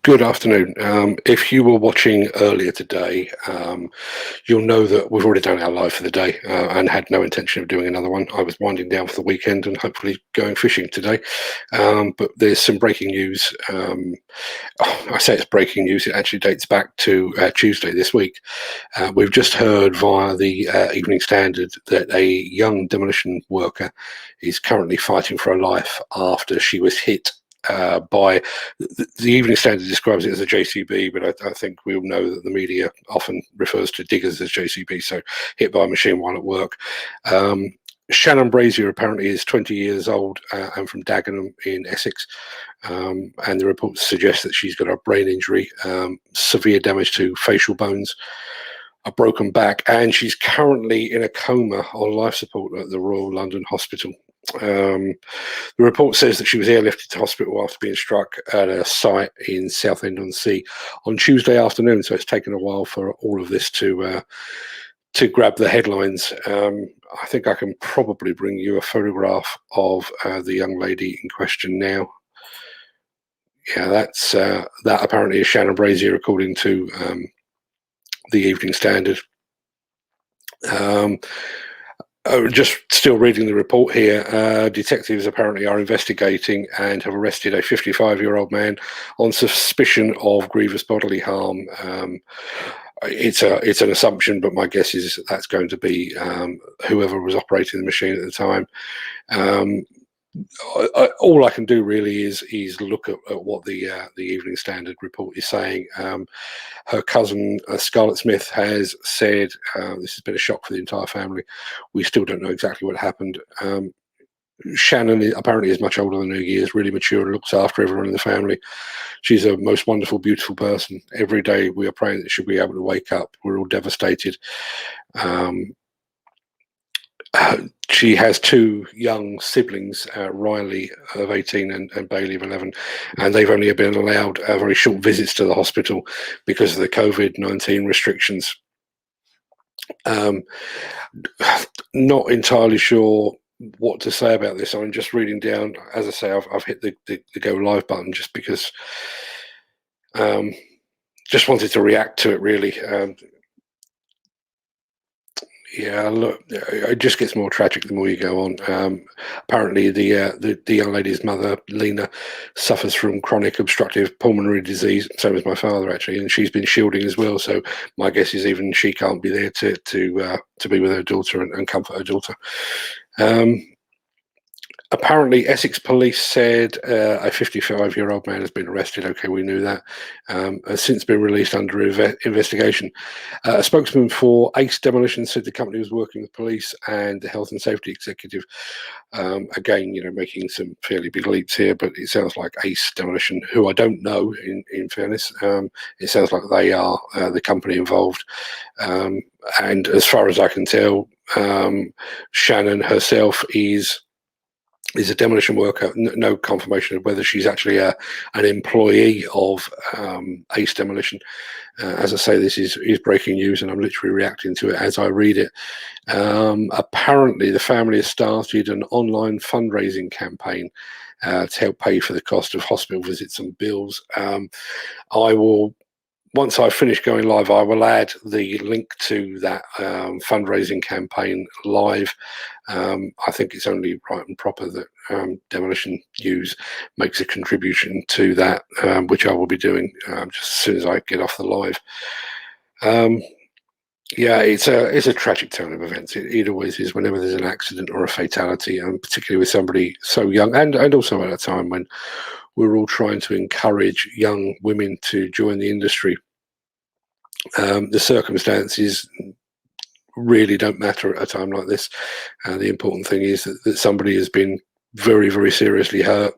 Good afternoon. If you were watching earlier today, you'll know that we've already done our live for the day and had no intention of doing another one. I was winding down for the weekend and hopefully going fishing today. But there's some breaking news. I say it's breaking news, it actually dates back to Tuesday this week. We've just heard via the Evening Standard that a young demolition worker is currently fighting for her life after she was hit by the Evening Standard describes it as a JCB, but I think we all know that the media often refers to diggers as JCB, so hit by a machine while at work. Shannon Brazier apparently is 20 years old and from Dagenham in Essex, and the reports suggest that she's got a brain injury, severe damage to facial bones, a broken back, and she's currently in a coma on life support at the Royal London Hospital. The report says that she was airlifted to hospital after being struck at a site in Southend-on-Sea on Tuesday afternoon. So it's taken a while for all of this to grab the headlines. I think I can probably bring you a photograph of the young lady in question now. Yeah, that apparently is Shannon Brazier, according to the Evening Standard. Just still reading the report here, detectives apparently are investigating and have arrested a 55-year-old man on suspicion of grievous bodily harm. It's an assumption, but my guess is that's going to be whoever was operating the machine at the time. All I can do really is look at what the Evening Standard report is saying. Her cousin Scarlett Smith has said this has been a shock for the entire family. We still don't know exactly what happened. Shannon apparently is much older than her years, really mature and looks after everyone in the family. She's a most wonderful, beautiful person. Every day we are praying that she'll be able to wake up. We're all devastated. She has two young siblings, Riley of 18 and Bailey of 11, and they've only been allowed very short visits to the hospital because of the COVID-19 restrictions. Not entirely sure what to say about this. I'm just reading down. As I say, I've hit the go live button just because just wanted to react to it, really. Yeah, look, it just gets more tragic the more you go on. Apparently, the young lady's mother, Lena, suffers from chronic obstructive pulmonary disease, same as my father actually, and she's been shielding as well. So my guess is even she can't be there to be with her daughter and comfort her daughter. Apparently, Essex police said a 55-year-old man has been arrested. Okay, we knew that. Has since been released under investigation. A spokesman for Ace Demolition said the company was working with police and the health and safety executive. Again, making some fairly big leaps here, but it sounds like Ace Demolition, who I don't know, in fairness, it sounds like they are the company involved. And as far as I can tell, Shannon herself is a demolition worker. No confirmation of whether she's actually an employee of Ace Demolition. As I say, this is breaking news, and I'm literally reacting to it as I read it. Apparently, the family has started an online fundraising campaign to help pay for the cost of hospital visits and bills. Once I finish going live, I will add the link to that fundraising campaign live. I think it's only right and proper that Demolition News makes a contribution to that, which I will be doing just as soon as I get off the live. Yeah, it's a tragic turn of events. It always is whenever there's an accident or a fatality, and particularly with somebody so young, and also at a time when we're all trying to encourage young women to join the industry. The circumstances really don't matter at a time like this. The important thing is that somebody has been very, very seriously hurt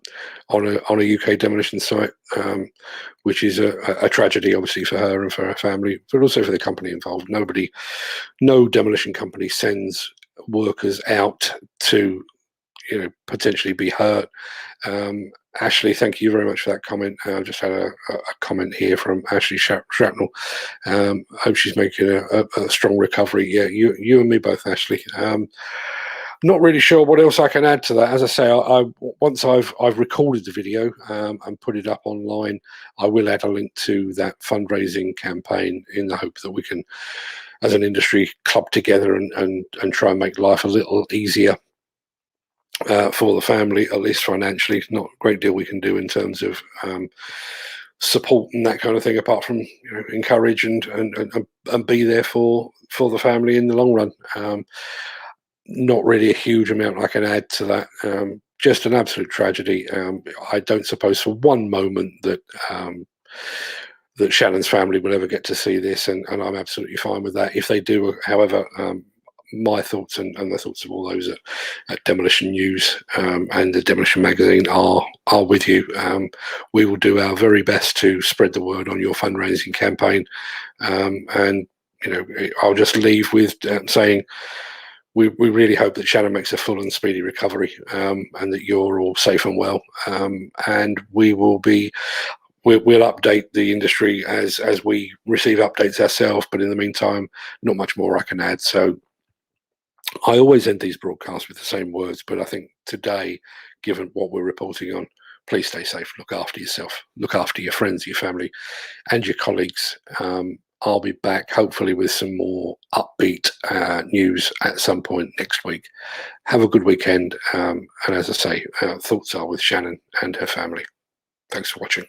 on a UK demolition site, which is a tragedy, obviously, for her and for her family, but also for the company involved. No demolition company sends workers out to potentially be hurt. Ashley, thank you very much for that comment. I just had a comment here from Ashley Shrapnel. Hope she's making a strong recovery. Yeah, you and me both, Ashley. Not really sure what else I can add to that. As I say, once I've recorded the video and put it up online, I will add a link to that fundraising campaign in the hope that we can, as an industry, club together and try and make life a little easier for the family, at least financially. Not a great deal we can do in terms of support and that kind of thing, apart from encourage and be there for the family in the long run. Not really a huge amount I can add to that. Just an absolute tragedy. I don't suppose for one moment that that Shannon's family will ever get to see this, and I'm absolutely fine with that. If they do, however, my thoughts and the thoughts of all those at Demolition News and the Demolition magazine are with you. We will do our very best to spread the word on your fundraising campaign, and I'll just leave with saying we really hope that Shannon makes a full and speedy recovery, and that you're all safe and well. And we'll update the industry as we receive updates ourselves. But in the meantime, not much more I can add. So I always end these broadcasts with the same words, but I think today, given what we're reporting on, please stay safe, look after yourself, look after your friends, your family, and your colleagues. I'll be back hopefully with some more upbeat news at some point next week. Have a good weekend. And as I say, thoughts are with Shannon and her family. Thanks for watching.